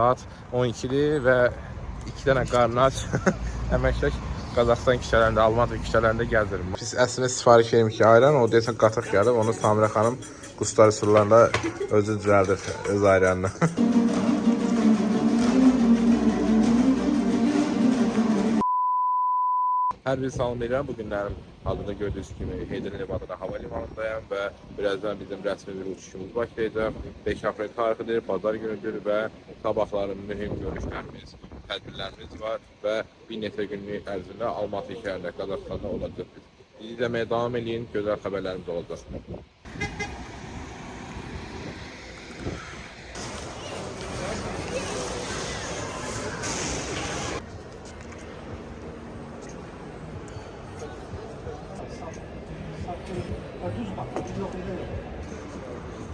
Saat 12'dir və 2 dənə qarnı aç əməkdək Qazaxstan küçələrində, Almatı küçələrində gəzirim. Biz əslində sifariş vermiş ki, ayran, o deyəsən qatıq gəlib, onu Samirə xanım qustları surlarında özü düzəldir öz ayranını. Hər bir salam edirəm. Bugünlərim hazırda gördüyünüz kimi Heydər Əliyev adına hava limanındayım və birazdan bizim rəsmi bir uçuşumuz başlayacaq. 5 aprel tarixidir, bazar günüdür və sabahların mühüm görüşlərimiz, tədbirlərimiz var və bir neçə günlük ərzində Almatı şəhərində, Qazaxstanda olacaq. Bizi izləməyə davam edin, gözəl xəbərlərimiz olacaq.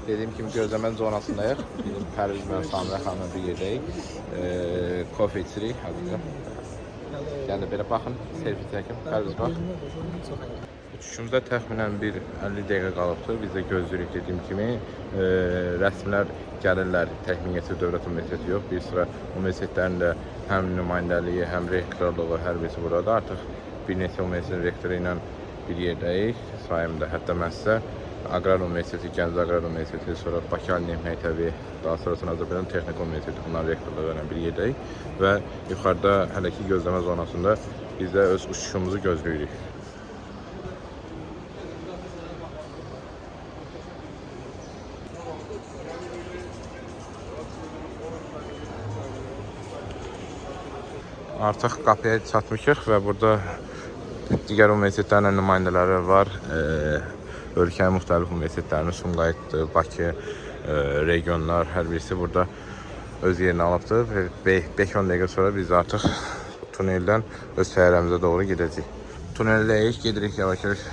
Dediğim kimi gözləmə zonasındayıq. Bizim Pərviz və Samirə xanımla bir yerdəyik. Kofe içirik hazırda. Yəni belə baxın, selfie çəkim. Pərviz bax. Uçuşumuzda təxminən bir 50 dəqiqə qalıbdır. Biz də gözləyirik dediyim kimi. Rəsmilər gəlirlər. Təxmin Yetki Dövlət Universiteti yox. Bir sıra universitetlərin də həm nümayəndəliyi, həm rektorluğu, hər birisi burada. Artıq bir neçə universitet rektoru ilə bir yerdəyik. Sayımda hətta mən sizə Aqrar Universiteti, Gəncə Aqrar Universiteti, sonra Bakı Alimlər Məktəbi, daha sonrasında Azərbaycan Texnik Universiteti, bunlar rektorluğu ilə bir yerdəyik və yuxarıda hələ ki gözləmə zonasında biz də öz uçuşumuzu gözləyirik. Artıq qapıya çatmışıq və burada digər universitetlərin nümayəndələri var. Ölkənin müxtəlif universitetlərinin Sumqayıtdır, Bakı, regionlar, hər birisi burada öz yerini alıbdır. 5-10 dəqiqə sonra biz artıq tuneldən öz təyyarəmizə doğru gedəcəyik. Tuneldəyik, gedirik yavaş-yavaş.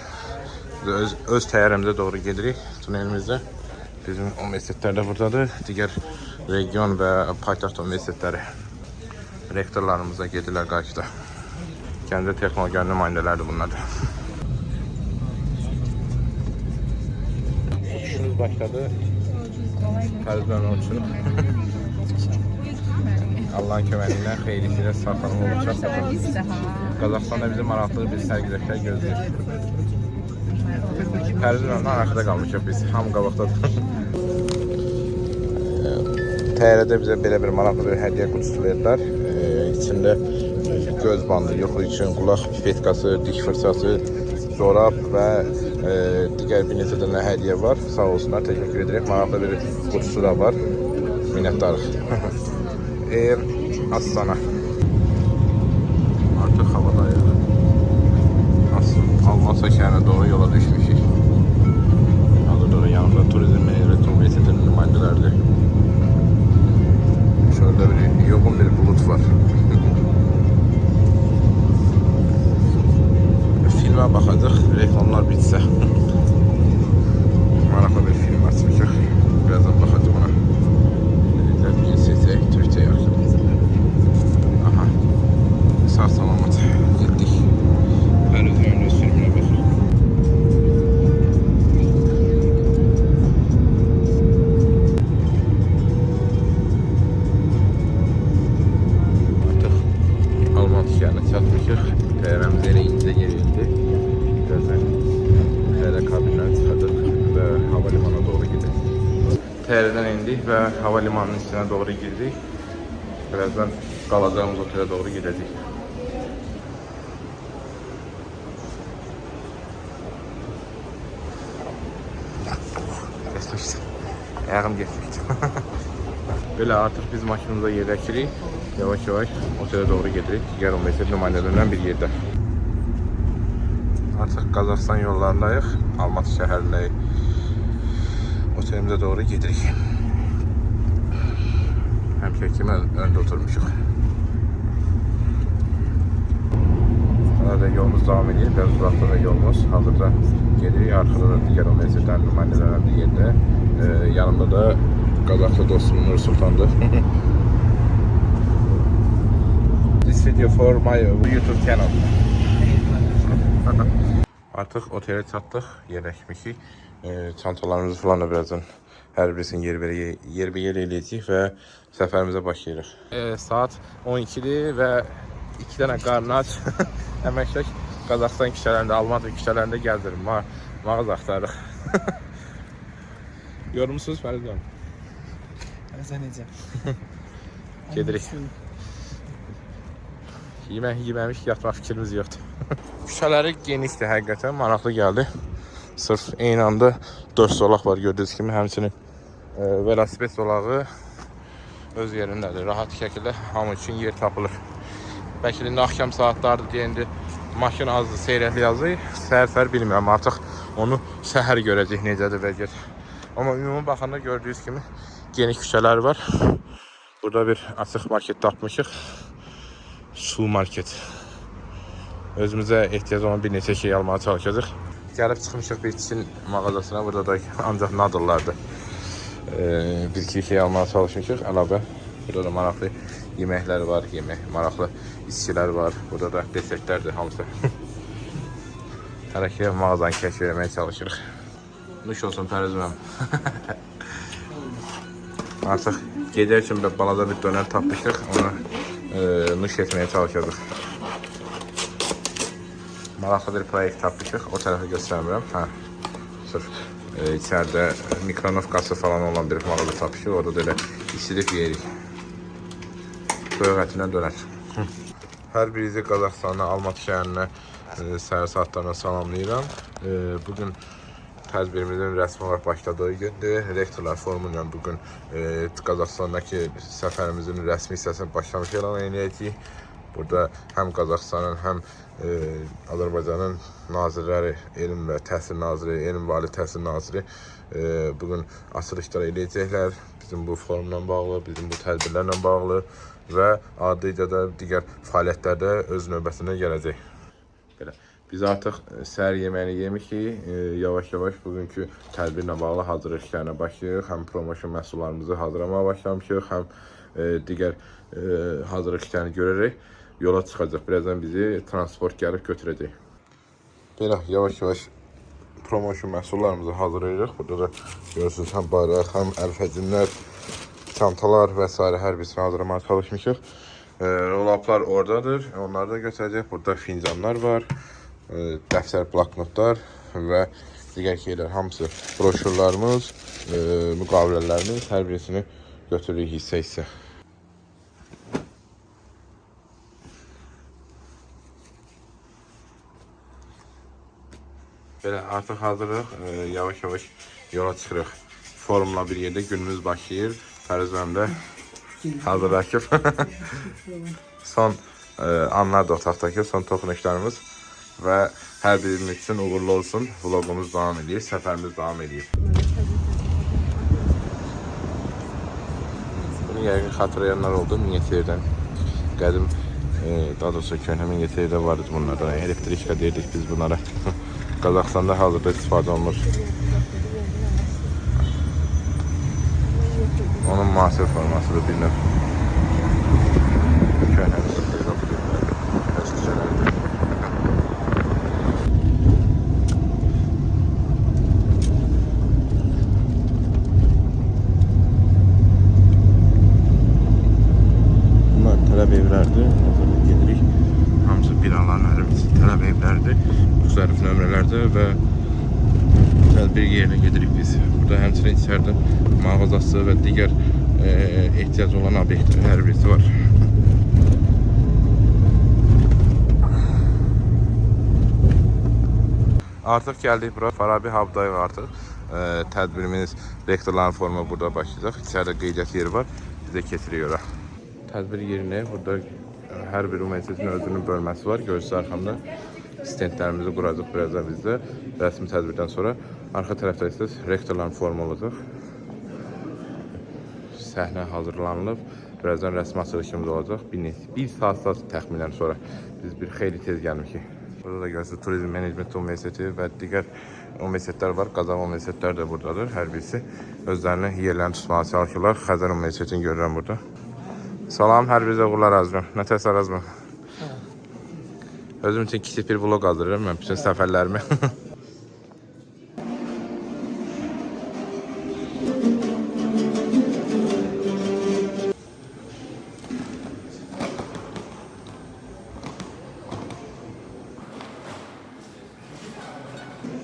Öz təyyarəmizə doğru gedirik tunelimizdə. Bizim universitetlər də buradadır. Digər region və paytaxt universitetləri rektorlarımıza gedirlər qarşıda. Gəncə texnologiyanın nümayəndələrdir bunlardır. Uçuşumuz başladı. Pərizdən uçuruq. Allah'ın köməkliyi xeyirliklə sağlam olacaq. Qazaxstanda bizim maraqlı bir sərgüzəştlər gözləyir. Pərizdən arxada qalmışıq biz. Hamı qabaqdadır. Təyyarədə bizə belə bir maraqlı bir hədiyyə qutusu verdilər. İçində göz bandı, yuxu üçün qulaq pipetkası, diş fırsası, corab və digər bir neçə dənə hədiyyə var. Sağ olsunlar, təşəkkür edirik. Maraqlı bir qutusu da var. Minnətdarıq. Air Astana. Artıq havadayıq. Almasa şəhərinə doğru yola düşmüşük. Hazırda yanımda Turizm Mədəniyyət Universitetinin nümayəndələridir. Şurada bir yoğun bir bulut var. Filmə baxacaq, reklamlar bitsə. Maraqlı bir film açmışıq. Birazdan baxacaq ona. Bir seçək, Türkçə yaxşı. Aha. Sağ salamat getdik. Pərizdən öz filminə baxır. Artıq Almatı şəhərinə çatmışıq. Təyyarəmiz elə incə gerildi. Və hava limanına doğru gidirik. Təyyarədən indik və hava limanının içine doğru girdik. Birazdan qalacağımız otelə doğru gidəcəyik. Geçmişdi. Ayağım geçmişdi. Böyle artıq biz maşınımıza yerləşirik. Yavaş-yavaş otelə doğru gedirik. Digər universitet nümayəndələrindən bir yerdə. Artıq Qazaxstan yollarındayıq. Almatı şəhərindəyik. Otelimizə doğru gedirik. Həmişə kimi öndə oturmuşuq. Burada yolumuz devam edir. Biraz uzaqda da yolumuz. Hazırda gedirik. Arxada da digər universitetlərin nümayəndələrindən bir yerdə. Yanımda da Qazaxlı dostum Nur Sultandır. This video for my YouTube channel. Artıq otelə çatdıq, yerləşmişik. Çantalarımızı falan da birazdan hər birisini yer eləyəcəyik və səfərimizə başlayırıq. Saat 12-dir və 2 dənə qarnı aç əməkdək Qazaxıstan küçələrində, Almatı küçələrində gəzirim. Mağaza axtarırıq. Yorumsuz Fərid Bey? Sən necə? Gedirik. Yeməmiş yatmaq fikrimiz yoxdur. Küçələri genişdir, həqiqətən maraqlı gəldi. Sırf eyni anda 4 zolaq var gördüyünüz kimi. Həmçinin velosiped zolağı öz yerindədir. Rahat şəkildə hamı üçün yer tapılır. Bəlkə indi axşam saatlardır deyə indi maşın azdır, seyrəkli yazır. Səhər bilmirəm, artıq onu səhər görəcək necədir vəziyyət. Amma ümumi baxanda gördüyünüz kimi geniş küçələr var. Burada bir açıq market tapmışıq. Su market. Özümüzə ehtiyac olan bir neçə şey almağa çalışacağıq. Gəlib çıxmışıq bir Çin mağazasına. Burada da ancaq nadıllardır. Bir-iki şey almağa çalışmışıq. Əlavə. Burada da maraqlı yeməklər var. Maraqlı içkilər var. Burada da desertlərdir hamısı. Hələ ki mağazanı kəşf etməyə çalışırıq. Nuş olsun Pərizməm. Artıq gedər üçün balaca bir dönər tapmışıq. Onu nuş etməyə çalışacağıq. Maraqlı bir proyekt tapmışıq. O tərəfi göstərmirəm. Sırf içəridə mikronovkası falan olan bir mağaza tapmışıq. Orada da elə isidib yeyirik. Soyuq ətindən dönər. Hər birinizi Qazaxıstan'a, Almatı şəhərinə səhər saatlarına salamlayıram. Bugün tədbirimizin rəsmi olaraq başladığı gündür. Rektorlar forumu ilə bugün Qazaxıstandakı səfərimizin rəsmi hissəsini başlamış elan edəcəyik. Burada həm Qazaxıstanın, həm Azərbaycanın nazirləri, elm və təhsil naziri, elm və ali təhsil naziri bugün açılışlar eləyəcəklər. Bizim bu forumla bağlı, bizim bu tədbirlərlə bağlı və adicə də digər fəaliyyətlərdə öz növbəsində gələcək. Belə. Biz artıq səhər yeməyini yemişik. Yavaş-yavaş bugünkü tədbirlə bağlı hazırlıq işlərinə başlayırıq. Həm promotion məhsullarımızı hazırlamaya başlamışıq, həm digər hazırlıq işlərini görərək yola çıxacaq. Birazdan bizi transport gəlib götürəcək. Belə yavaş-yavaş promotion məhsullarımızı hazırlayırıq. Burada da görürsünüz həm bayraq, həm əlfəcinlər, çantalar və s. hər birisini hazırlamaya çalışmışıq. Roll-uplar oradadır. Onları da götürəcək. Burada fincanlar var, dəftər, bloknotlar və digər şeylər. Hamısı broşurlarımız, müqavilələrimiz, hər birisini götürürük hissə-hissə. Belə artıq hazırıq, yavaş-yavaş yola çıxırıq. Forumla bir yerdə günümüz başlayır. Pərizməm də hazırlaşıb. Son anlar da otaqdakı son toxunuşlarımız və hər birimiz üçün uğurlu olsun. Vlogumuz davam edir, səfərimiz davam edir. Bunu yəqin xatırlayanlar oldu. Miniatirdən qədim, daha doğrusu köhnə miniatirdə vardı bunlardan. Elektrika deyirdik biz bunlara. Qazaxıstanda hazırda istifadə olunur. Onun müasir formasıdır bir növ. Bunlar tələb evlərdir. Gedirik. Hamısı binaların hər birisi tələb evlərdir. Müxtəlif nömrələrdə və tədbir yerinə gedirik biz. Burada həmçinin içəridə mağazası və digər ehtiyac olan obyektlərin hər birisi var. Artıq gəldik bura. Farabi Habdayıq artıq. Tədbirimiz, rektorların forumu burada başlayacaq. İçəridə qeydiyyat yeri var. Bizə keçirik ora. Tədbir yerinə burada hər bir universitetin özünün bölməsi var. Görürsünüz arxamda. Stendlərimizi quracaq birazdan bizdə. Rəsmi tədbirdən sonra arxa tərəfdə isə rektorların forumu olacaq. Səhnə hazırlanılıb. Birazdan rəsmi açılışımız olacaq. Bir saat təxminən sonra biz bir xeyli tez gəlmişik. Burada da görürsünüz Turizm Menecment Universiteti və digər universitetlər var. Qazax universitetlər də buradadır. Hər birisi özlərini yerlərini tutmağa çalışırlar. Xəzər Universitetini görürəm burada. Salam, hər birinizə uğurlar arzulayıram. Nətəs arzulayıram. Özüm üçün kiçik bir vlog hazırlayıram mən bütün səfərlərimi.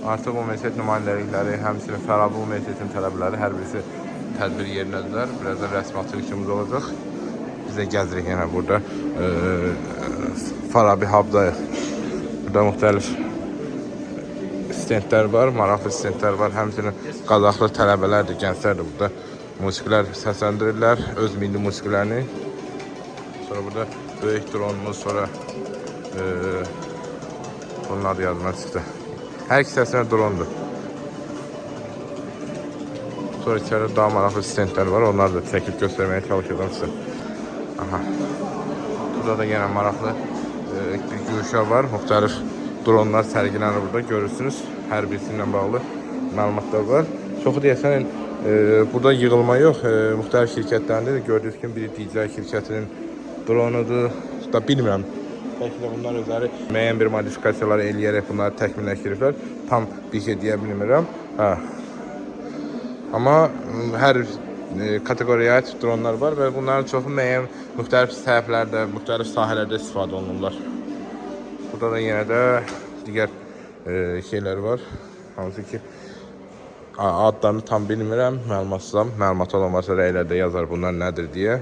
Artıq universitet nümayəndəlikləri, həmçinin Farabi Universitetin tələbələri hər birisi tədbir yerinədilər. Birazdan rəsmi açılışımız olacaq. Biz də gəzirik yenə burada. Farabi Hub'dayıq. Burada müxtəlif stendlər var, maraqlı stendlər var. Həmçinin Qazaxlı tələbələrdir, gənclər də burada musiqilər səsləndirirlər, öz milli musiqilərini. Sonra burada böyük dronumuz, sonra onun adı yazma çıxdı. Hər iki səslər drondur. Sonra içəridə daha maraqlı stendlər var, onları da çəkib göstərməyə çalışacağım sizə. Aha. Burada da yenə maraqlı bir güşə var, müxtəlif dronlar sərgilənir burada, görürsünüz. Hər birisi ilə bağlı məlumatlar var. Çoxu deyəsən, burada yığılma yox, müxtəlif şirkətlərində gördüyünüz kimi biri DJI şirkətinin dronudur, da bilmirəm. Bəlkə də bunlar özləri müəyyən bir modifikasiyalar eləyərək bunları təkmilləşdiriblər. Tam bir şey deyə bilmirəm. Amma hər kateqoriyaya aid dronlar var və bunların çoxu müəyyən müxtəlif səhiflərdə, müxtəlif sahələrdə istifadə olunurlar. Burada da yenə də digər şeylər var. Hansı ki, adlarını tam bilmirəm, məlumatsızam. Məlumat olan varsa rəylərdə yazar bunlar nədir deyə.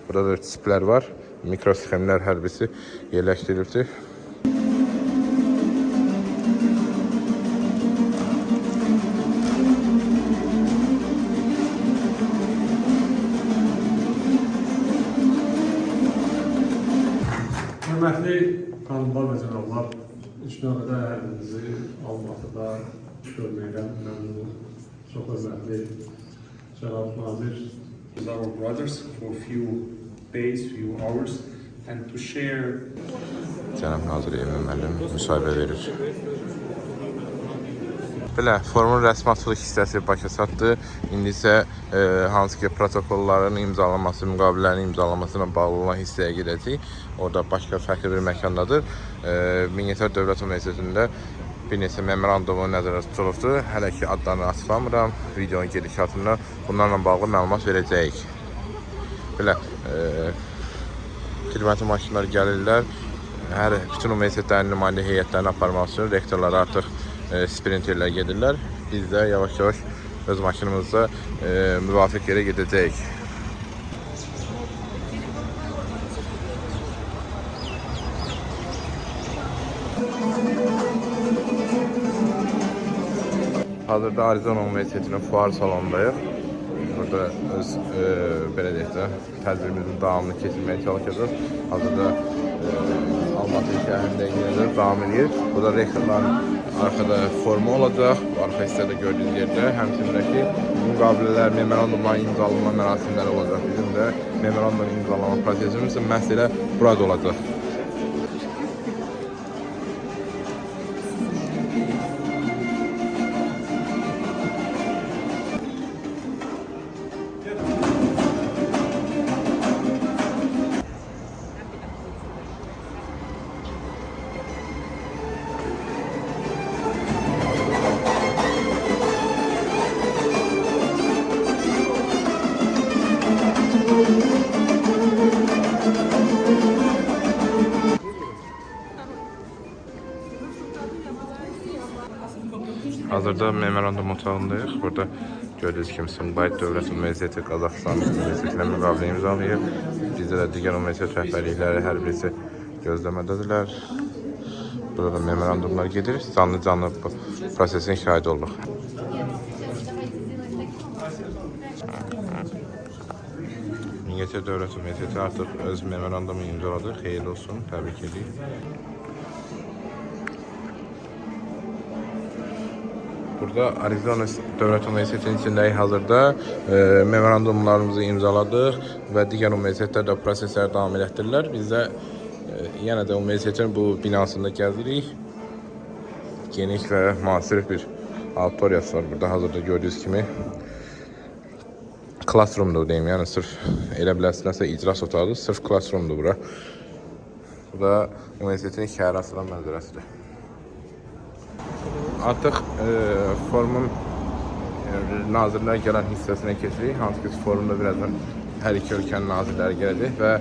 Burada da çiplər var. Mikrosxemlər hər birisi yerləşdirilibdir. Hörmətli xanımlar və cənablar, ilk növbədə hər birinizi Almatıda görməkdən məmnunum. Çox hörmətli cənab nazir. Our brothers for few days, few hours, and to share. Cənab nazir Emin müəllim müsahibə verir. Belə, forumun rəsmi açılış hissəsi başa çatdı. İndi isə hansı ki protokolların imzalanması, müqavilələrin imzalanması ilə bağlı olan hissəyə gedəcəyik. Orada başqa fərqli bir məkandadır. Mingəçevir Dövlət Universitetində bir neçə memorandumu nəzərdə tutulubdur. Hələ ki adlarını açıqlamıram. Videonun gedişatında bunlarla bağlı məlumat verəcəyik. Belə, xidməti maşınlar gəlirlər. Bütün universitetlərin nümayəndə heyətlərini aparmaq üçün rektorlar artıq sprinterlər gedirlər. Biz də yavaş-yavaş öz maşınımızda müvafiq yerə gedəcəyik. Hazırda Arizona Universitetinin fuar salonundayıq. Burada öz belə deyək də tədbirimizin davamını keçirməyə çalışacağız. Hazırda Almatı şəhərində davam edir. Burada rektorların arkada formu olacaq. Arxa hissədə gördüyünüz yerdə həmçindəki müqavilələr, memorandumların imzalanma mərasimləri olacaq. Bizim də memorandum imzalanma prosesimiz məhz elə burada olacaq. Hazırda memorandum otağındayıq. Burada gördüyünüz kimi Sumqayıt Dövlət Universiteti Qazaxıstan Universitetinə müqavilə imzalayıb. Bizdə də digər universitet rəhbərlikləri hər birisi gözləmədədirlər. Burada da memorandumlar gedir. Canlı bu prosesin şahidi olduq. Mingəçevir Dövlət Universiteti artıq öz memorandumu imzaladı. Xeyirli olsun, təbrik edirik. Burada Arizona Dövlət Universitetinin içindəyik hazırda memorandumlarımızı imzaladıq və digər universitetlər də prosesləri davam elətdirirlər. Biz də yenə də universitetin bu binasında gəzirik. Geniş və müasir bir auditoriyası var burada hazırda gördüyünüz kimi. Classroom'dur deyim, yəni sırf elə biləsinizsə icras otağıdır, sırf classroom'dur bura. Bu da universitetin şəhərə asılan mənzərəsidir. Artıq forumun nazirlər gələn hissəsinə keçirik. Hansı ki forumda birazdan hər iki ölkənin nazirləri gələcək və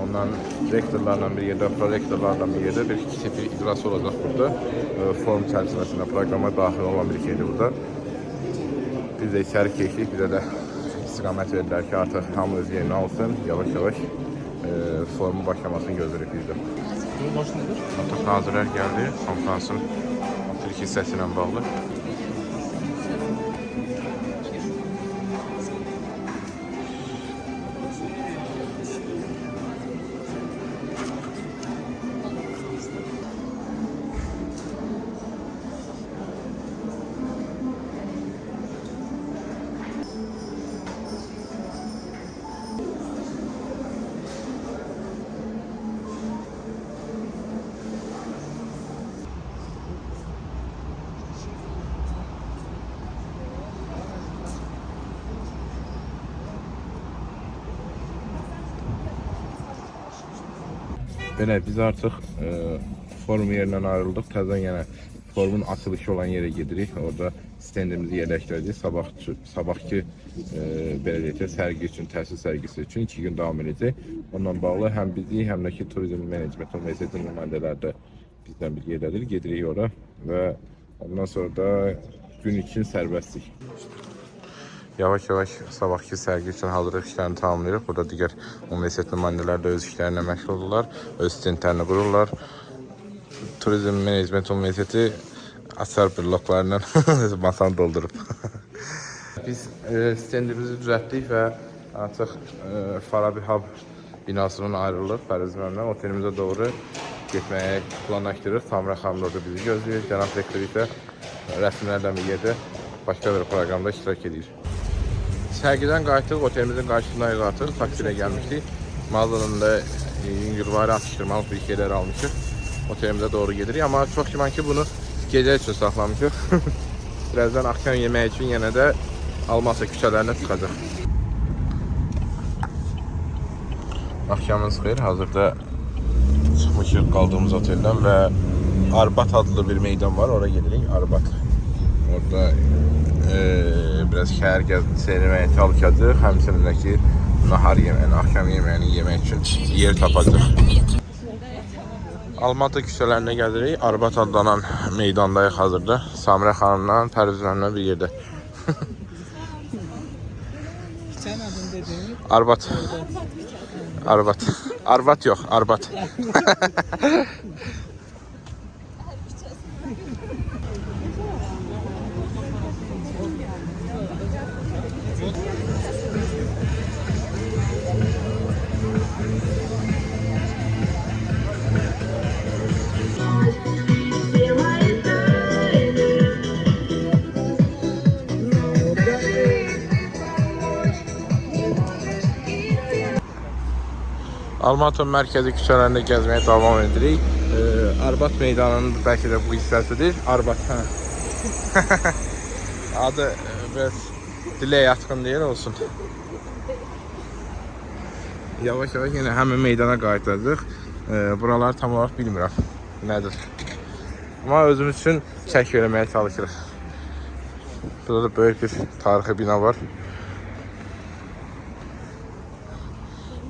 Ondan rektorlarla bir yerde, prorektorlarla bir yerde bir kiçik bir icrası olacaq burada. Forum çərçivəsində proqrama daxil olan bir şeydir burada. Biz də içəri keçdik, bizə də istiqamət verdilər ki, artıq hamı öz yerini alsın, yavaş-yavaş forumun başlamasını gözləyirik biz də. Artıq nazirlər gəldi, konferansın ilk hissəsi ilə bağlı. Belə biz artıq forum yerindən ayrıldıq. Təzədən yenə forumun açılışı olan yerə gedirik. Orada stendimizi yerləşdirdik. Sabahki belə deyək ki, sərgi üçün, təhsil sərgisi üçün 2 gün davam edəcək. Onunla bağlı həm bizi, həm də ki, Turizm Menecment Universitetinin nümayəndələri də bizdən bir yerdədir. Gedirik ora və ondan sonra da gün üçün sərbəstlik. Yavaş-yavaş sabahki sərgi üçün hazırlıq işlərini tamamlayırıq. Burada digər universitet nümayəndələri də öz işlərinə məşğul olurlar, öz stendlərini qururlar. Turizm Menecment Universiteti açar bloklarla masanı doldurub. Biz stendimizi düzəltdik və artıq Farabi Hub binasından ayrılırıq Pərvizmənlə. Otelimizə doğru getməyə planlaşdırırıq. Samira xanım orada bizi gözləyir. Cənab rektor isə rəsmilərlə bir yerdə başqa bir proqramda iştirak edir. Sərgidən qayıtdıq, otelimizin qarşısındayıq artıq, taksi ilə gəlmişdik. Mağazadan da yüngülvari atışdırmalı bir şeylər almışıq. Otelimizə doğru gedirik, amma çox güman ki bunu gecə üçün saxlamışıq. Birazdan akşam yeməyi üçün yenə də Almasa küçələrinə çıxacaq. Axşamınız xeyir, hazırda çıxmışıq qaldığımız oteldən və Arbat adlı bir meydan var, oraya gedirik, Arbat. Orada biraz şəhər gəzintisi eləməyə çalışacaq, həmçinin də ki, nahar yeməyini, axşam yeməyini yemək üçün yer tapacaq. Almatı küçələrinə gəlirik, Arbat adlanan meydandayıq hazırda. Samira xanımla, Pərvizmənlə bir yerdə. Sen adın dediğin Arbat. Arbat. Arbat yox, Arbat. Almatı mərkəzi küçələrində gəzməyə davam edirik. Arbat meydanının bəlkə də bu hissəsidir. Arbat. Adı biraz dilə yatkın deyil olsun. Yavaş-yavaş yenə həmin meydana qayıdacaq. Buraları tam olaraq bilmirəm nədir. Amma özümüz üçün çək eləməyə çalışırıq. Burada da böyük bir tarixi bina var.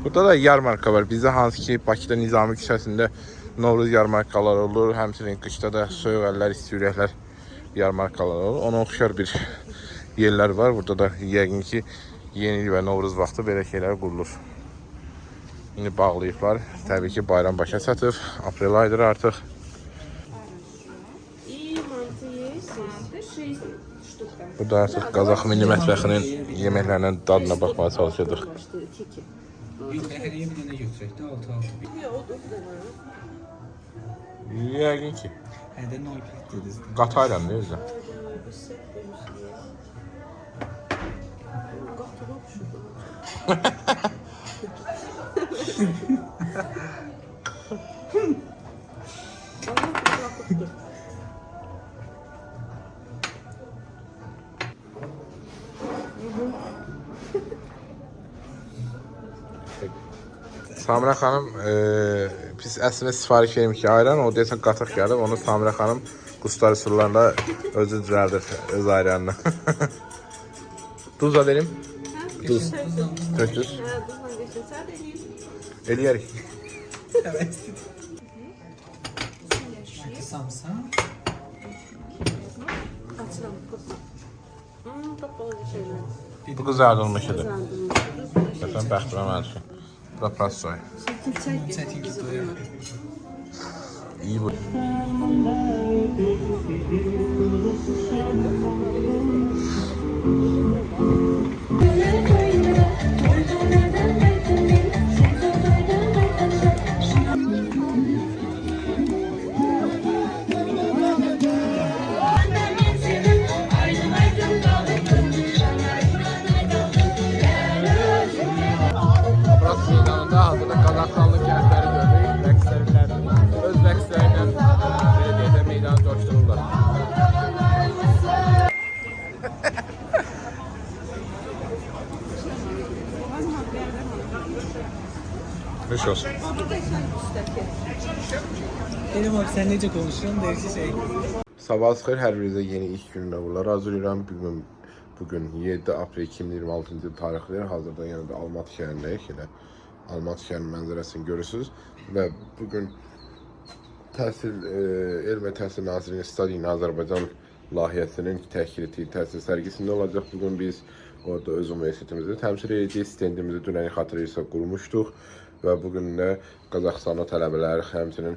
Burada da yarmarka var. Bizdə hansı ki Bakıda Nizami küçəsində Novruz yarmarkalar olur. Həmçinin qışda da soyuq əllər, isti ürəklər yarmarkalar olur. Ona oxşar bir yerlər var. Burada da yəqin ki yeni il və Novruz vaxtı belə şeylər qurulur. İndi bağlayıblar. Təbii ki bayram başa çatıb. Aprel ayıdır artıq. Burada artıq Qazax milli mətbəxinin yeməklərinin dadına baxmaya çalışacağıq. Yok, her bir tane götürək də 6-6. Yəqin ki. Hədə noypət dediniz. Qatayla ne özü? Samira xanım biz əslində sifariş vermişik ayran, o deyəsən qatıq gəlib, onu Samira xanım qustar üsullarında özü düzəldir öz ayranını. Duz da verim. Duz. Döktüz. Eləyərik. Evet. Samsam. Açıram, qopma. Çok balaca şeyler. Bu qızardılmış idi. Kızardılmış. Məsələn, bəxtira mənim. Bu da prasoy. Şekil çək. Çətin ki, doyar. İyi bu. Burası meydanında hazırda Qazaxstanlı gəncləri görürük, rəqslərlə, öz rəqslərlə belediyədə meydanı coşdururlar. Hoş olsun. Elim abi sen nece konuşuyorsun da her şey. Sabah xeyir, hər birinizə yeni iş gününə uğurlar arzulayıram. Bugün 7 aprel 2026-cı tarixdir. Hazırda yenə də Almatı şəhərindəyik. Elə Almatı şəhərinin mənzərəsini görürsünüz və bugün Elm və Təhsil Nazirliyinin Stadiyyin Azərbaycan layihəsinin təşkil etdiyi təhsil sərgisində olacaq. Bugün biz orada öz universitetimizi təmsil edəcəyik. Stendimizi dünən xatırlayırsa qurmuşduq və bugün də Qazaxstanlı tələbələr, həmçinin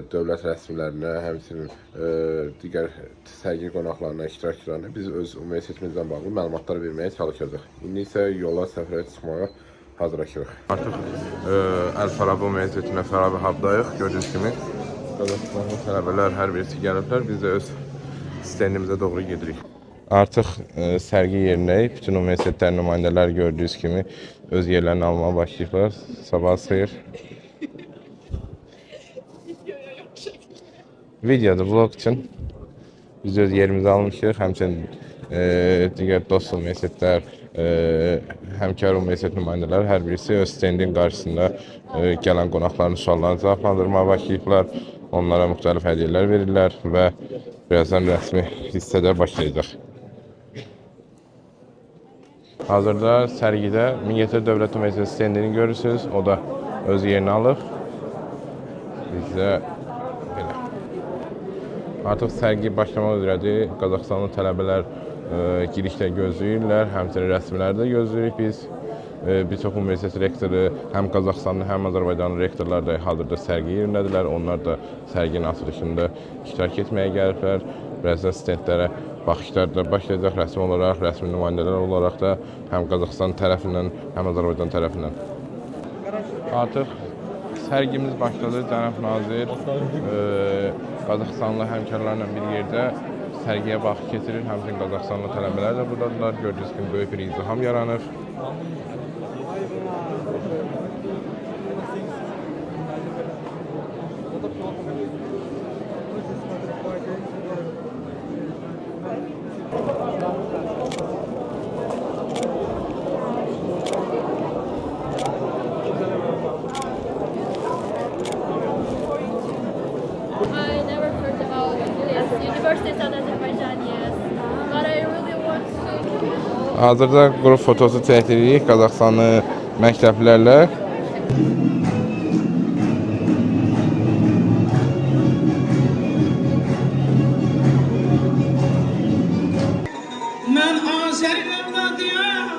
dövlət rəsmilərinə, həmçinin digər sərgi qonaqlarına, iştirakçılarına biz öz universitetimizdən bağlı məlumatlar verməyə çalışacağıq. İndi isə yola səfərə çıxmağa hazırlaşırıq. Artıq Əl-Farabi Universitetinə Farabi Hub'dayıq. Gördüyünüz kimi Qazaxstanlı tələbələr hər birisi gəliblər. Biz də öz stendimizə doğru gedirik. Artıq sərgi yerindəyik. Bütün universitetlərin nümayəndələri gördüyünüz kimi öz yerlərini almağa başlayıblar. Sabah xeyir. Videoda, vlog üçün biz öz yerimizi almışıq. Həmçinin digər dost universitetlər, həmkar universitet nümayəndələri hər birisi öz stendin qarşısında gələn qonaqların suallarını cavablandırmağa başlayıblar. Onlara müxtəlif hədiyyələr verirlər və birazdan rəsmi hissədə başlayacaq. Hazırda sərgidə Mingəçevir Dövlət Universiteti stendini görürsünüz. O da öz yerini alıb. Biz də belə. Artıq sərgi başlamaq üzrədir. Qazaxstanlı tələbələr girişdə gözləyirlər, həmçinin rəsmiləri də gözləyirik biz. Bir çox universitet rektoru, həm Qazaxstanlı, həm Azərbaycanlı rektorlar da hazırda sərgi yerindədirlər. Onlar da sərginin açılışında iştirak etməyə gəliblər. Birazdan stendlərə baxışlar da başlayacaq rəsmi olaraq, rəsmi nümayəndələr olaraq da həm Qazaxstan tərəfindən, həm Azərbaycan tərəfindən. Artıq sərgimiz başladı. Cənab Nazir Qazaxstanlı həmkarlarla bir yerdə sərgiyə baxış keçirir. Həmçinin Qazaxstanlı tələbələr də buradadılar. Gördüyünüz kimi böyük bir izdiham yaranır. I never heard about this University of Azerbaijan, yes. But I really want to. Hazırda qrup fotosu çəkdiririk Qazaxstanlı məktəblərlə. Mən Azəri evladıyam.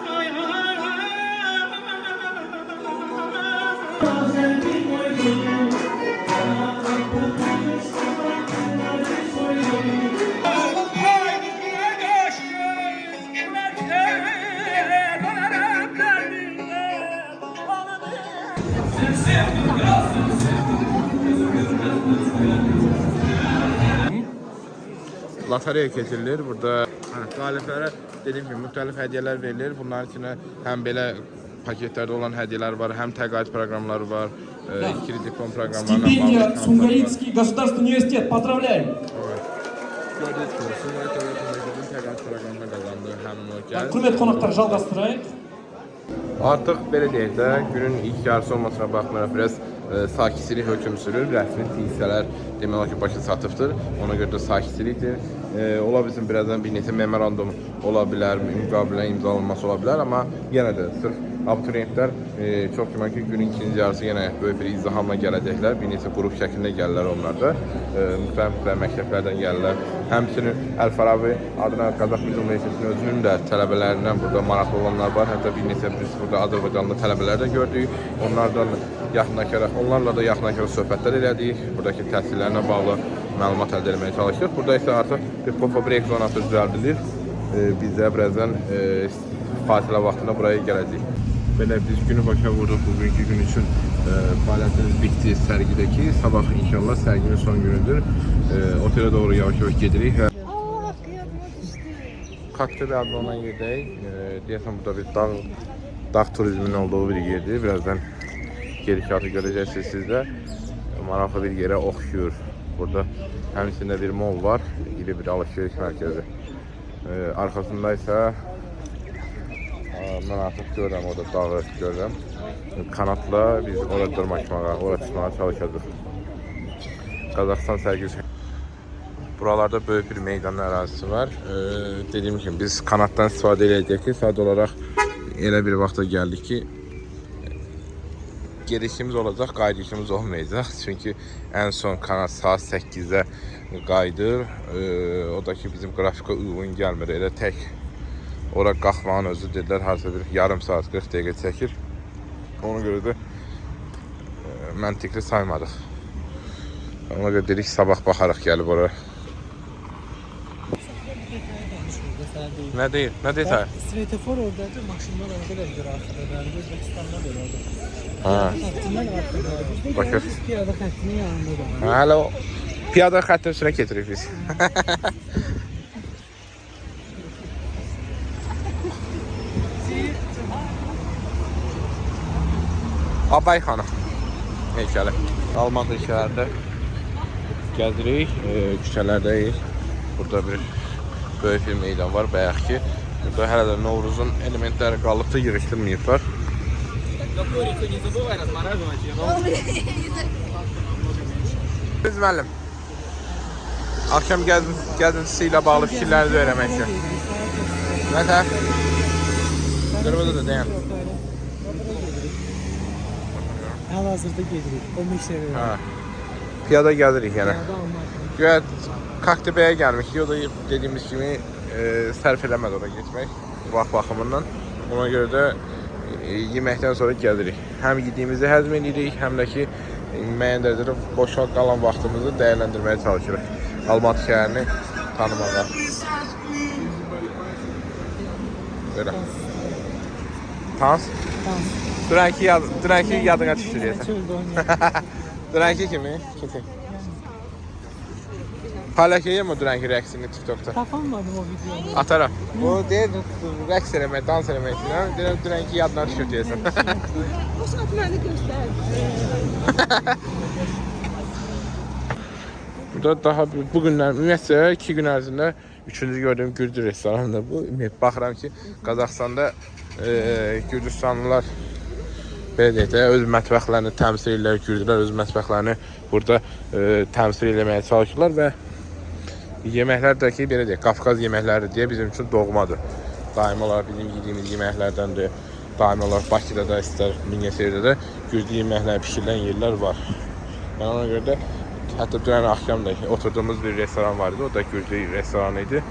Lotereya keçirilir. Burada qaliblərə dediyim kimi müxtəlif hədiyyələr verilir. Bunların içində həm belə paketlərdə olan hədiyyələr var, həm təqaüd proqramları var, ikili diplom proqramlarına Стипендия bağlı. Сумгалитский государственный университет. Поздравляем! Gördüyünüz kimi Sumqayıt Dövlət Universitetinin təqaüd proqramına qazandı həmin o gəl. Құрметті қонақтар, жалғастырайық. Artıq belə deyək də, günün ilk yarısı olmasına baxmayaraq biraz sakitçilik hökm sürür. Rəsmi hissələr demək olar ki, başa çatıbdır. Ona görə də sakitçilikdir. Ola birazdan bir neçə memorandum ola bilər, müqavilənin imzalanması ola bilər, amma yenə də sırf abituriyentlər çox güman ki, günün ikinci yarısı yenə böyük bir izdihamla gələcəklər. Bir neçə qrup şəklində gəlirlər onlar da. Müxtəlif məktəblərdən gəlirlər. Həmçinin Əl-Farabi adına Qazax Milli Universitetinin özünün də tələbələrindən burada maraqlı olanlar var. Hətta bir neçə biz burada Azərbaycanlı tələbələr də gördük. Onlarla da yaxınlaşaraq söhbətlər elədik. Buradakı təhsillərinə bağlı məlumat əldə etməyə çalışdıq. Burada isə artıq bir pop-up zonası düzəldilir. Biz də birazdan fasilə vaxtında buraya gələcəyik. Belə biz günü başa vurduq bugünkü gün üçün. Fəaliyyətimiz bitdi sərgidəki. Sabah inşallah sərginin son günüdür. Otelə doğru yavaş-yavaş gedirik. Kokteyl adlı olan yerdəyik. Deyəsən burada bir dağ turizminin olduğu bir yerdir. Birazdan gedişatı görəcəksiniz siz də. Maraqlı bir yerə oxşuyur. Burada həmçində bir mall var. İri bir alışveriş mərkəzi. Arxasında isə mən artıq görürəm, orada dağı görürəm. Kanatla biz orada dırmaşmağa, orada çıxmağa çalışacağıq. Qazaxıstan sərgisi. Buralarda böyük bir meydan ərazisi var. Dediyim kimi biz kanatdan istifadə edəcəyik ki, saat olaraq elə bir vaxta gəldik ki, gedişimiz olacaq, qayıdışımız olmayacaq. Çünki ən son kanat saat 8-də qayıdır. O da ki, bizim qrafika uyğun gəlmir. Elə tək ora qalxmağın özü dedilər, harca bir yarım saat, 40 dəqiqə çəkir. Ona görə də məntiqli saymadıq. Ona görə dedik, sabah baxarıq gəlib oraya. Nə deyir? Nə deyir səhər? Svetofor oradadır, maşınlar orada da bir arkada. Yani Özbekistan'da da orada. Ha. Xəttindən arkadadır. Biz Bakır. gəldik piyada xəttinin yanında da. Hələ o piyada xəttin üstünə getiririk biz. Abay xanım heykəli. Alman heykələrdə gəzirik, küçələrdəyik. Burada bir böyük bir meydan var, bayaq ki. Burada hələ də Novruzun elementləri qalıbda yığışdırmayıblar. Biz müəllim, akşam gəzintisi ilə bağlı fikirlərinizi öyrənmək üçün. Nə tər? Qırmızı da deyən. Hal-hazırda gedirik. O meşələrə. Ha. Piyada gəzirik yəni. Güya Kokteybəyə gəlmişdik. O da dediyimiz kimi sərf eləmədi oraya getmək. Vaxt baxımından. Ona görə də yeməkdən sonra gəzirik. Həm yediyimizi həzm edirik, həm də ki müəyyən dərəcədə boşa qalan vaxtımızı dəyərləndirməyə çalışırıq. Almatı şəhərini tanımağa. Belə. Tans? Tans. Dünənki yadına düşdü deyəsən. Çöldə oynayır. Dünənki kimi? Kim? Paylaşayım mı dünənki rəqsini TikTok'da? Tapamadım o videonu. Atarım. O deyir rəqs eləmək, dans eləmək istəyirəm. Deyirəm dünənki yadına düşür deyəsən. O saat məni göstərdi. Burada daha bu günlər, ümumiyyətcə 2 gün ərzində 3-cü gördüyüm Gürcü restoranında bu. Baxıram ki, Qazaxıstanda Gürcüstanlılar belə deyək də, öz mətbəxlərini təmsil edirlər, Gürcülər öz mətbəxlərini burada təmsil eləməyə çalışırlar və yeməklər də ki, belə deyək, Qafqaz yeməkləri deyə bizim üçün doğmadır. Daimi olaraq bizim yediyimiz yeməklərdəndir. Daimi olaraq Bakıda da, istər Mingəçevirdə də Gürcü yeməkləri pişirilən yerlər var. Yəni ona görə də hətta dünən axşam da oturduğumuz bir restoran var idi, o da Gürcü restoranı idi.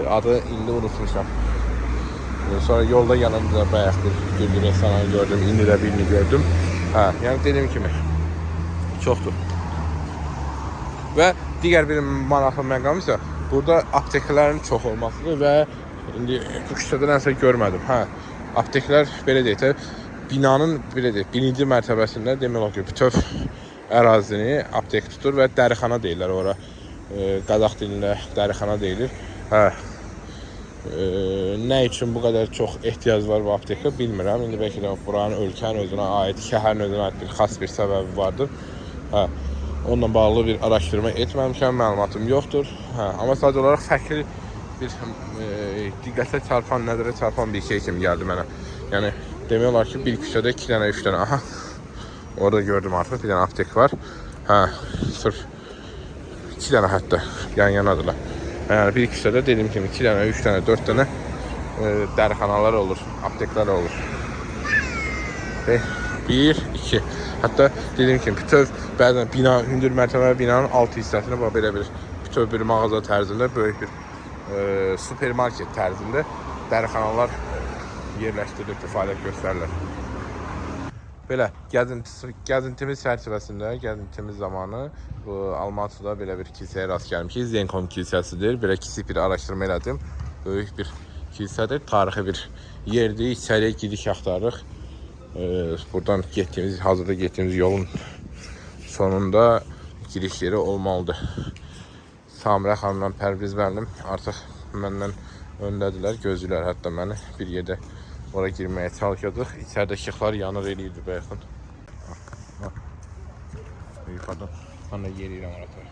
Adı indi unutmuşam. Sonra yolda yanımda bayaq bir Gürcü restoranı gördüm, indi də birini gördüm. Hə, yəni dediyim kimi çoxdur. Və digər bir maraqlı məqam isə burada apteklərin çox olmasıdır və indi bu küçədə nəsə görmədim. Hə, apteklər belə deyək də binanın belə deyək, birinci mərtəbəsində demək olar ki, bütöv ərazini aptek tutur və dərixana deyirlər ora. Qazax dilində dərixana deyilir. Hə. Nə üçün bu qədər çox ehtiyac var bu aptekə bilmirəm. İndi bəlkə də buranın ölkənin özünə aid, şəhərin özünə aid bir xas bir səbəbi vardır. Hə. Onunla bağlı bir araşdırma etməmişəm, məlumatım yoxdur. Hə, amma sadəcə olaraq fərqli bir diqqətə çarpan, nəzərə çarpan bir şey kimi gəldi mənə. Yəni demək olar ki, bir küçədə 2 dənə, 3 dənə, aha. Orada gördüm artıq bir dənə aptek var. Hə, sırf 2 dənə hətta yan-yanadırlar. Yəni bir küçədə dediyim kimi 2 dənə, 3 dənə, 4 dənə dərixanalar olur, apteklər olur. 1, 2. Hətta dediyim kimi bütöv bəzən bina, hündür mərtəbəli binanın alt hissəsində belə bir bütöv bir mağaza tərzində, böyük bir supermarket tərzində dərixanalar yerləşdirilib, fəaliyyət göstərirlər. Belə gəzintimiz çərçivəsində, gəzintimiz zamanı bu Almatıda belə bir kilsəyə rast gəlmişik. Zenkom kilsəsidir. Belə kiçik bir araşdırma elədim. Böyük bir kilsədir, tarixi bir yerdir. İçəriyə gidiş axtarırıq. Buradan hazırda getdiyimiz yolun sonunda giriş yeri olmalıdır. Samirə xanımla Pərviz müəllim artıq məndən öndədirlər, gözləyirlər hətta məni bir yerdə ora girməyə çalışacaq. İçəridə işıqlar yanır eləyirdi bayaqdan. Yuxarıdan mən də yeriyirəm orada.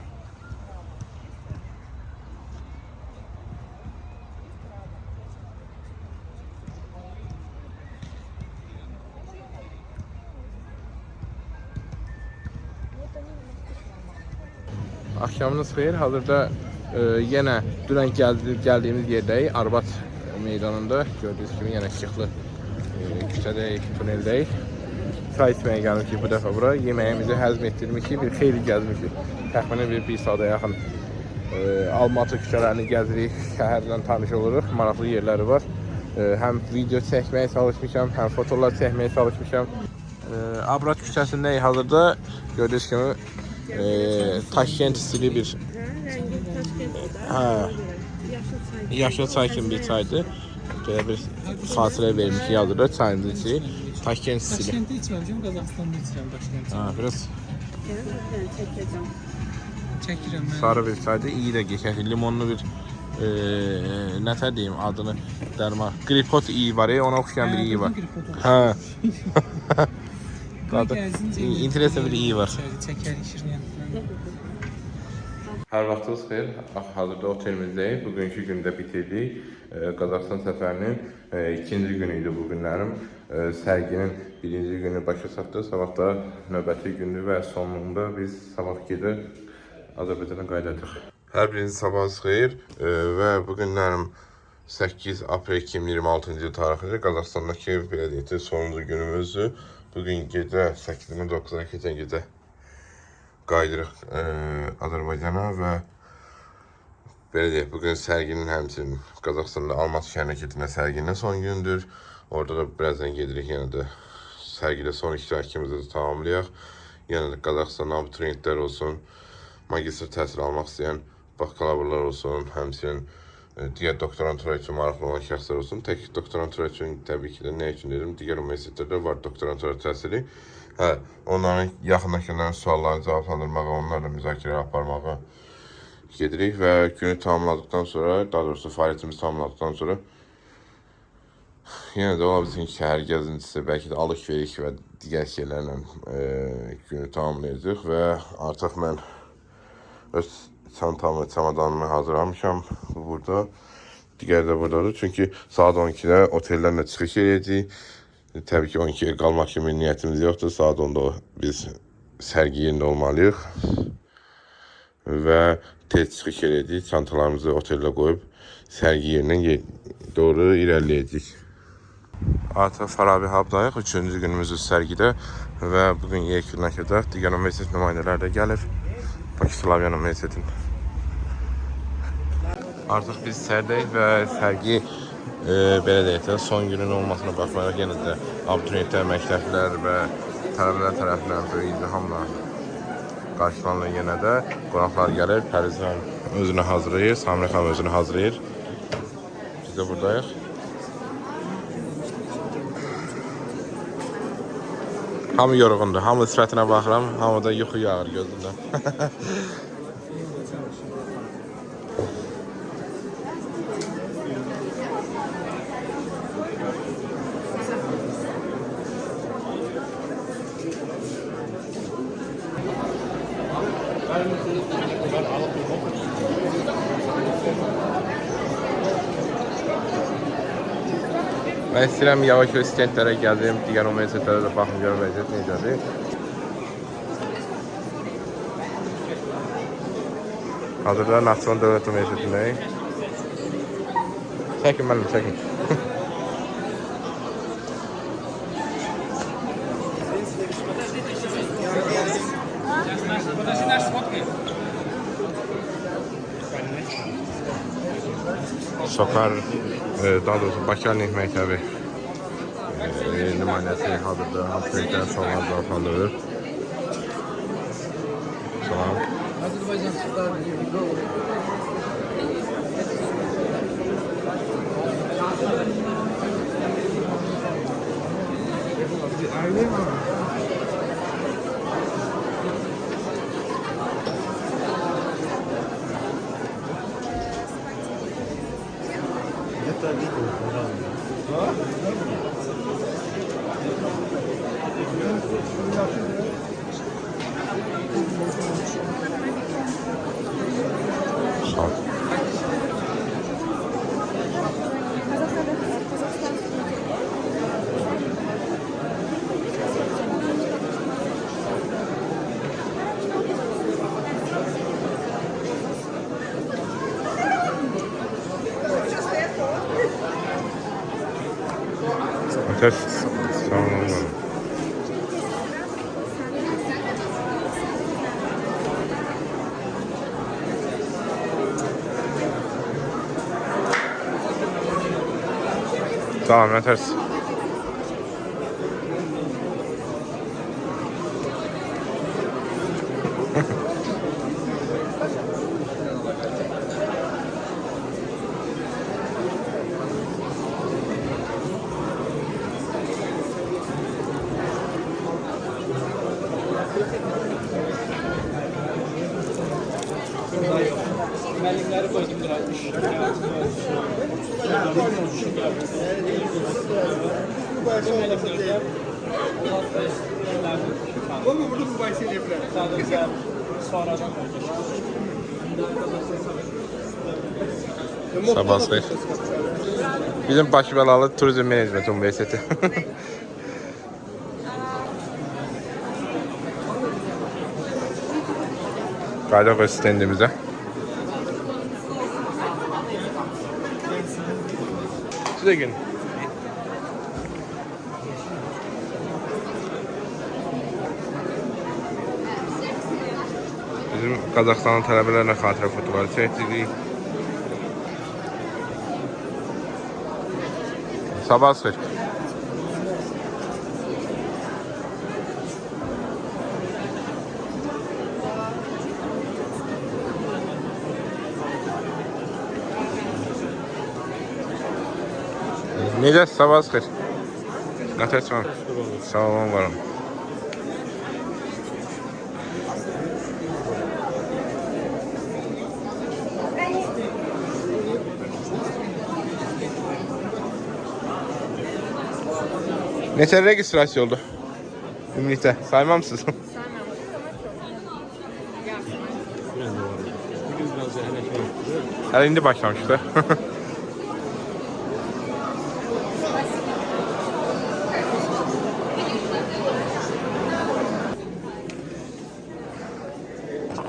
Axşamınız xeyir. Hazırda yenə dünən gəldiyimiz yerdəyik. Arbat meydanında gördüyünüz kimi yenə işıqlı küçədəyik, tuneldəyik. Çay içməyə gəlmişik bu dəfə bura. Yeməyimizi həzm etdirmişik, bir xeyli gəzmişik. Təxminən bir saata yaxın Almatı küçələrini gəzirik, şəhərdən tanış oluruq. Maraqlı yerləri var. Həm video çəkməyə çalışmışam, həm fotolar çəkməyə çalışmışam. Abrat küçəsindəyik hazırda. Gördüyünüz kimi Taşkent stili bir yaşıl çay kimi bir çaydır. Böyle bir fasilə vermiş yazılır çayımızı içi. Taşkent stili. Taşkent'te içmemişim, Kazakistan'da içeceğim Taşkent'te. Biraz Çəkirəm mən. sarı bir çaydır. İyi də geçer. Limonlu bir nətər deyim adını dərman. Gripot iyi var ya, ona oxşayan bir iyi var. Ha. İnternetin bir iyi var. Çəkər, işirləyən. Hər vaxtınız xeyir. Hazırda otelimizdəyik. Bugünkü gündə bitirdik. Qazaxıstan səfərinin ikinci günü idi bu günlərim. Sərginin birinci günü başa çatdı. Sabah da növbəti gündür və sonunda biz sabah gecə Azərbaycana qayıdacağıq. Hər biriniz sabahınız xeyir və bu günlərim 8 aprel 2026-cı tarixində Qazaxıstandakı belə deyək ki, sonuncu günümüzdür. Bugün gecə 8-dən 9-a keçən gecə qayıdırıq Azərbaycana və belə deyək, bugün sərginin həmçinin Qazaxıstanda Almatı şəhərinə keçən sərginin son gündür. Orada da birazdan gedirik, yenə də sərgidə son iştirakımızı tamamlayaq. Yenə də Qazaxıstan abituriyentlər olsun, magistr təhsil almaq istəyən bakalavrlar olsun, həmçinin digər doktorantura üçün maraqlı olan şəxslər olsun. Tək doktorantura üçün təbii ki də nə üçün dedim, digər universitetlərdə var doktorantura təhsili. Onların yaxındakıların suallarını cavablandırmağa, onlarla müzakirə aparmağa gedirik və günü tamamladıqdan sonra, daha doğrusu fəaliyyətimizi tamamladıqdan sonra yenə də ola bilsin ki, şəhər gəzintisi, bəlkə də alış-veriş və digər şeylərlə günü tamamlayacaq və artıq mən öz çantamı, çamadanımı hazırlamışam burada. Digər də buradadır. Çünki saat 12-də otellərlə çıxış edəcəyik. Təbii ki 12'ye qalmaq kimi niyyətimiz yoxdur. Saat 10'da biz sərgi yerində olmalıyıq. Və tez çıxış edəcəyik. Çantalarımızı oteldə qoyub sərgi yerinə doğru irəliləyəcəyik. Artıq Farabi Hub'dayıq. 3-cü günümüzü sərgidə və bugün yekunlaşacaq. Digər universitet nümayəndələri də gəlir. Bakı Slavyan Universitetin. Artıq biz içəridəyik və sərgi belə deyək də son günün olmasına baxmayaraq yenə də abituriyentlər, məktəblilər və tələbələr tərəfindən böyük izdihamla qarşılanır yenə də. Qonaqlar gəlir, Pərviz özünü hazırlayır, Samirə xanım özünü hazırlayır. Biz də buradayıq. Hamı yorğundur, hamı sifətinə baxıram, hamıda yuxu yağır gözündən. Mən istəyirəm yavaş-yavaş stendlərə gəldim, digər universitetlərə də baxım, görüm vəziyyət necədir. Hazırda Naxçıvan Dövlət Universitetindəyik. Çəkin mənim, çəkin. Sokar, daha doğrusu Bakı Əlillik Məktəbi nümayəndəsi hazırda hamıdan sonra cavablandırır. Salam. Azərbaycan Türklər Sağ ol. Ateş, sağ olun. Tamam, yetersiz. müəllimləri qoydum biraz. Bunu burada mübahisə edə bilər. Sadəcə sonradan Sabah xeyir. Bizim Bakı Bəlalı Turizm Menecment Universiteti. Qaydaq öz stendimizə. Sizə gelin. Bizim Qazaxstanın tələbələrlə xatirə fotoları çəkdik. Sabah xeyir. Necə sabah xeyir. Nətər sağ olun varım. Neçə registrasiya oldu? Ümumilikdə saymamsınız? Hələ indi başlamışıq da.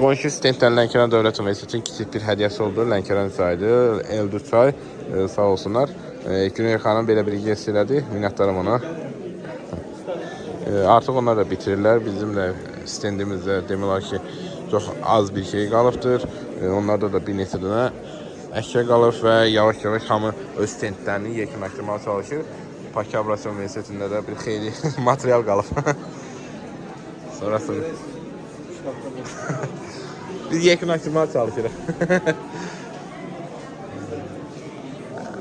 Qonşu stenddən Lənkəran Dövlət Universitetinin kiçik bir hədiyyəsi oldu. Lənkəran çaydı, Eldur çay, sağ olsunlar. Güney xanım belə bir gest elədi, minnətdarım ona. Artıq onlar da bitirirlər. Bizim də stendimizdə demək olar ki, çox az bir şey qalıbdır. Onlarda da bir neçə dənə əşya qalıb və yavaş-yavaş hamı öz stendlərini yekunlaşdırmağa çalışır. Bakı Abrasiya Universitetində də bir xeyli material qalıb. Sonrası biz yekunlaşdırmağa çalışırıq.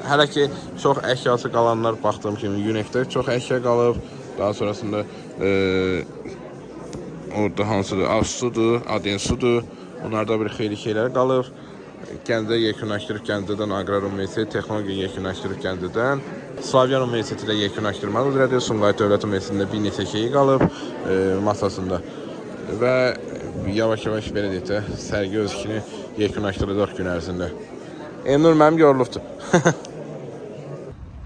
Hələ ki, çox əşyası qalanlar baxdığım kimi UNEF-də çox əşya qalıb. Daha sonrasında orada hansıdır? Assudur, Adensudur. Onlarda bir xeyli şeylər qalıb. Gəncə yekunlaşdırıb Gəncədən Aqrar Universiteti, Texnologiya yekunlaşdırıb Gəncədən. Slavyan Universiteti ilə yekunlaşdırmaq üzrədir. Sumqayıt Dövlət Universitetində bir neçə şeyi qalıb masasında. Və yavaş-yavaş belə deyək də, sərgi öz işini yekunlaşdıracaq gün ərzində. Elnur mənim yorulubdur.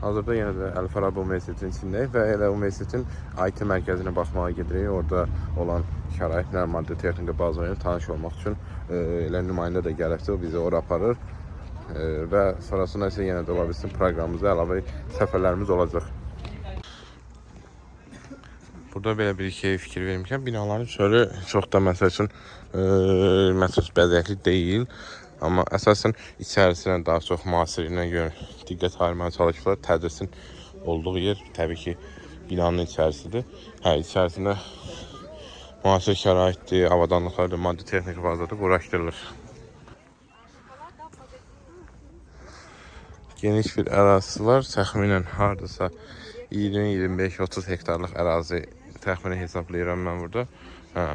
Hazırda yenə də Əli Farabi Universitetinin içindəyik və elə universitetin IT mərkəzinə baxmağa gedirik. Orada olan şəraitlər, maddi texnika bazarıyla tanış olmaq üçün elə nümayəndə də gəlibdir, bizi ora aparır. Və sonrasında isə yenə də ola bilsin proqramımızda əlavə səfərlərimiz olacaq. Burada belə bir şey fikir vermişəm. Binaların çölü çox da məsəl üçün bəzəkli deyil. Amma əsasən içərisinə daha çox müasirliyinə görə diqqət ayırmağa çalışırlar. Tədrisin olduğu yer təbii ki binanın içərisidir. Hə, içərisində müasir şəraitdir, avadanlıqlardır, maddi texniki bazadır, quraşdırılır. Geniş bir ərazisi var. Təxminən hardasa 20-25-30 hektarlıq ərazi təxmini hesablayıram mən burada. Hə.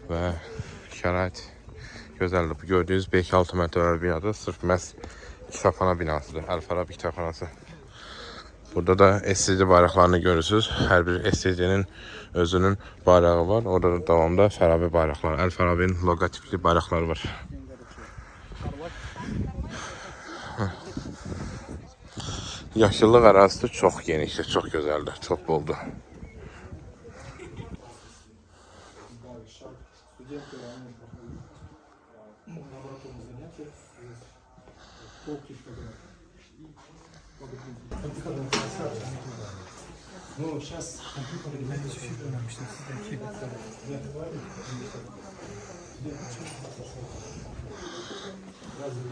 Və şərait gözəldir. Bu gördüyünüz 5-6 mərtəbəli binadır. Sırf məhz kitabxana binasıdır. Əl-Farabi kitabxanası. Burada da SSD bayraqlarını görürsünüz. Hər bir SSD'nin özünün bayrağı var. Orada da davamda Farabi bayraqları, Əl-Farabinin logotipli bayraqları var. Yaşıllıq ərazisi çox genişdir, çox gözəldir, çox boldur.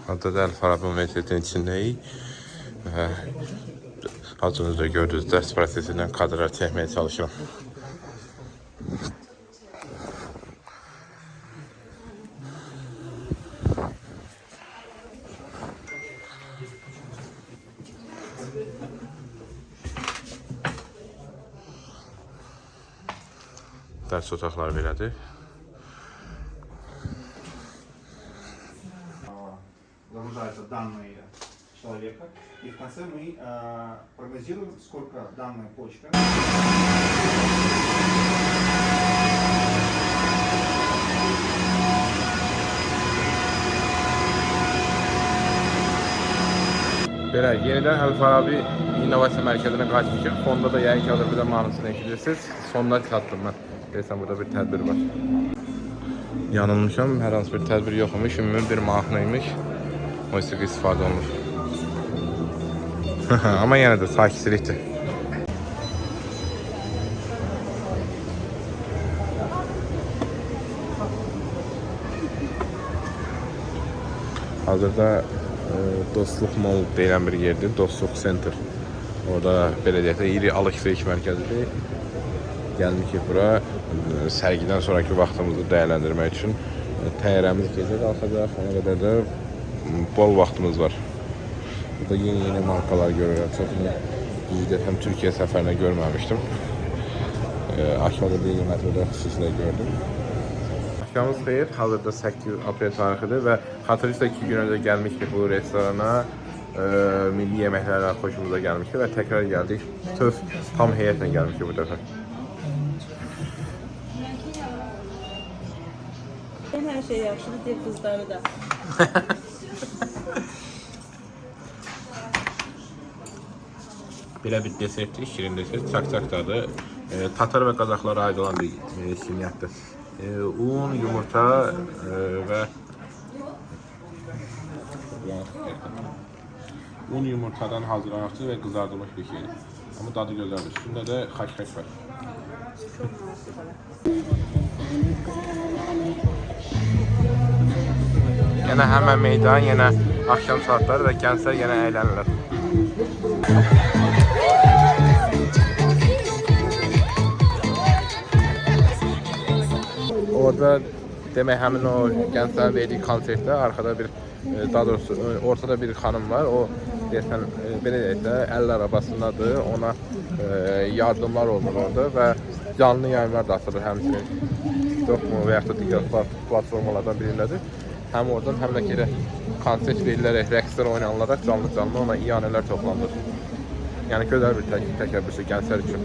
Adada da Əl-Farabi Universitetinin içindəyik. Az önce de gördüğünüz ders prosesinden kadrlar çekmeye çalışıyorum. Ders otaqları belədir. Загружаются данные человека, и в конце мы прогнозируем, сколько данная почта. Belə, yenidən Əl-Farabi İnnovasiya Mərkəzinə qayıtmışıq. Fonda da yəqin ki Azərbaycan mahnısını eşidirsiniz. Sonuna çatdım mən. Deyəsən burada bir tədbir var. Yanılmışam, hər hansı bir tədbir yox imiş. Ümumi bir mahnı imiş. Musiqi istifadə olunur. Amma yenə də sakitçilikdir. Hazırda Dostluq Mall deyilən bir yerdir. Dostluq Center. Orada belə deyək də iri alış-veriş mərkəzidir. Gəlmişik bura sərgidən sonraki vaxtımızı dəyərləndirmək üçün. Təyyarəmiz gecə qalxacaq. Ona qədər də bol vaxtımız var. Burada yeni markalar görürəm. Çox güclü həm Türkiyə səfərinə görməmişdim. Aşağıda bir metroda xüsusilə gördüm. Akşamımız xeyir. Hazırda 8 aprel tarixidir və xatırlayırsa 2 gün öncə gəlmişdik bu restorana. Milli yeməklərlə xoşumuza gəlmişdi və təkrar gəldik. Bütöv tam heyətlə gəlmişdik bu dəfə. Her şey yaxşıdır, deyir qızları da. Belə bir desertli, şirin desert, çak-çak dadı. Tatar və Qazaxlara aid olan bir şirniyyatdır. Un, yumurta və un yumurtadan hazırlanmışdır və qızardılmış bir şeydir. Amma dadı gözəldir. Üstündə də xaş-xaş var. Yenə həmən meydan, yenə axşam saatları və gənclər yenə əylənirlər. Orada demək həmin o gənclərin verdiyi konsertdə arxada bir, daha doğrusu ortada bir xanım var. O deyəsən belə deyək də əl arabasındadır. Ona yardımlar olunur orada və canlı yayımlar da atılır həmçinin. TikTok-mu və yaxud da digər platformalardan birindədir. Həm oradan, həm də ki konsert verilərək, rəqslər oynanılaraq canlı ona iyanələr toplanır. Yəni gözəl bir təkəbbüsü gənclər üçün.